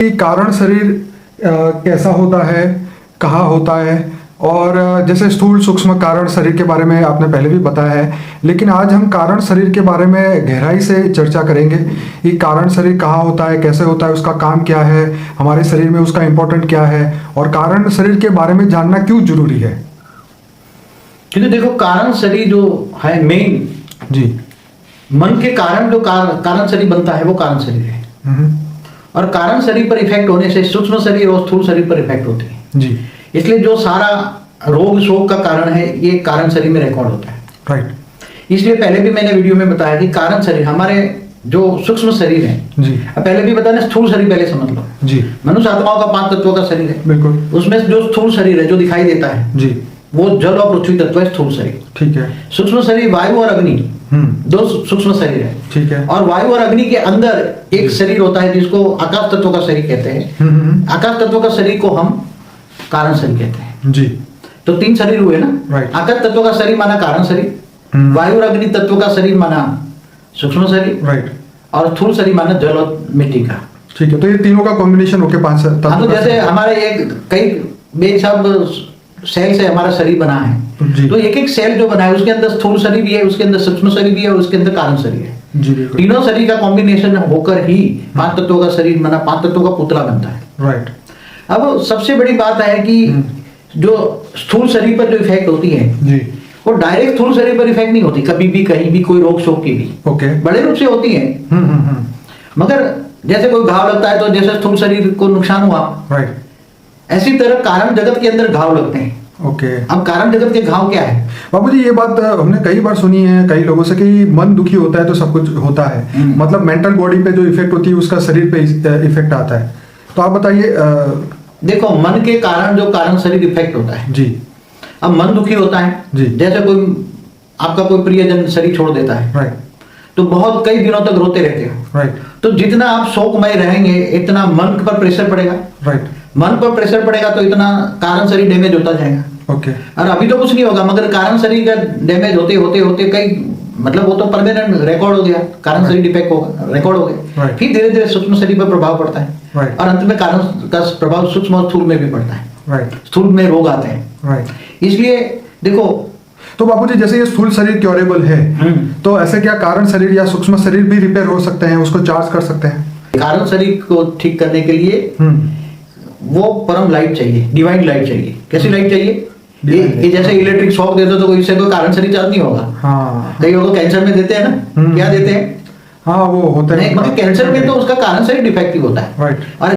कि कारण शरीर कैसा होता है, कहाँ होता है, और जैसे स्थूल सूक्ष्म कारण शरीर के बारे में आपने पहले भी बताया है, लेकिन आज हम कारण शरीर के बारे में गहराई से चर्चा करेंगे कि कारण शरीर कहाँ होता है, कैसे होता है, उसका काम क्या है, हमारे शरीर में उसका इम्पोर्टेंट क्या है, और कारण शरीर के बारे में जानना क्यों जरूरी है। क्योंकि देखो, कारण शरीर जो है मेन जी। मन के कारण जो कारण शरीर बनता है वो कारण शरीर है। और कारण शरीर पर इफेक्ट होने से सूक्ष्म शरीर और स्थूल शरीर पर इफेक्ट होती है। जी। इसलिए जो सारा रोग शोक का कारण है ये कारण शरीर में रिकॉर्ड होता है। राइट। इसलिए पहले भी मैंने वीडियो में बताया कि कारण शरीर हमारे जो सूक्ष्म शरीर है, जी। पहले भी बताया, स्थूल शरीर पहले समझ लो। जी। मनुष्य आत्माओं का 5 तत्वों का शरीर है। बिल्कुल। उसमें जो स्थूल शरीर है जो दिखाई देता है, जी, वो जल और पृथ्वी तत्व है स्थूल शरीर। ठीक है। सूक्ष्म शरीर वायु और अग्नि, दो सूक्ष्म शरीर है। ठीक है। और वायु और अग्नि के अंदर एक शरीर होता है जिसको आकाश तत्व का शरीर कहते हैं। आकाश तत्व का शरीर को हम कारण शरीर कहते हैं। जी। तो 3 शरीर हुए ना। राइट। आकाश तत्व का शरीर माना कारण शरीर, वायु और अग्नि तत्व का शरीर माना सूक्ष्म शरीर, राइट। और स्थूल शरीर माना जल और मिट्टी का। ठीक है, तो ये तीनों का कॉम्बिनेशन होके 5 तत्व हाँ, तो का जैसे हमारे एक कई बेहिसाब सेल से हमारा शरीर बना है, जी। तो एक एक सेल जो बना है उसके अंदर स्थूल शरीर भी है, उसके अंदर सूक्ष्म शरीर भी है, और उसके अंदर कारण शरीर है। जी, बिल्कुल। तीनों शरीर का कॉम्बिनेशन होकर ही 5 तत्वों का शरीर बना, 5 तत्वों का पुतला बनता है। राइट। अब सबसे बड़ी बात है कि जो स्थूल शरीर पर जो इफेक्ट होती है जी। वो डायरेक्ट स्थूल शरीर पर इफेक्ट नहीं होती, कभी भी कहीं भी कोई रोग शोक की भी ओके। बड़े रूप से होती है। मगर जैसे कोई घाव लगता है तो जैसे स्थूल शरीर को नुकसान हुआ, राइट। ऐसी तरह कारण जगत के अंदर घाव लगते हैं। ओके। अब कारण जगत के घाव क्या है? बाबू जी, ये बात हमने कई बार सुनी है कई लोगों से कि मन दुखी होता है तो सब कुछ होता है, मतलब मेंटल बॉडी पे जो इफेक्ट होती है उसका शरीर पे इफेक्ट आता है। तो आप बताइए। देखो, मन के कारण जो कारण शरीर इफेक्ट होता है। जी। अब मन दुखी होता है, जी। जैसे कोई आपका कोई प्रियजन शरीर छोड़ देता है, राइट। तो बहुत कई दिनों तक रोते रहते हो। राइट। तो जितना आप शोकमय रहेंगे इतना मन पर प्रेशर पड़ेगा। राइट। मन पर प्रेशर पड़ेगा तो इतना कारण शरीर डैमेज होता जाएगा। ओके। और अभी तो कुछ नहीं होगा, मगर कारण शरीर का डैमेज होते होते होते कई, मतलब वो तो परमानेंट रिकॉर्ड हो गया, कारण शरीर डिफेक्ट होगा, रिकॉर्ड हो गया। Right. फिर धीरे धीरे सूक्ष्म शरीर पर प्रभाव पड़ता है। Right. और अंत में कारण का प्रभाव सूक्ष्म और स्थूल में भी पड़ता है। राइट। स्थूल में रोग आते हैं। राइट। इसलिए देखो, तो बाबू जी, जैसे ये स्थूल शरीर क्योरेबल है, तो ऐसे क्या कारण शरीर या सूक्ष्म शरीर भी रिपेयर हो सकते हैं, उसको चार्ज कर सकते हैं? कारण शरीर को ठीक करने के लिए वो परम लाइट चाहिए, डिवाइन लाइट चाहिए। कैसी लाइट चाहिए? ये जैसे इलेक्ट्रिक शॉक देते हो तो इससे कोई कारण शरीर चार्ज नहीं होगा। हाँ। कई लोग कैंसर में देते हैं ना, क्या देते हैं? हाँ, वो होता है, नहीं, मगर कैंसर में तो उसका कारण शरीर डिफेक्टिव होता है। राइट। और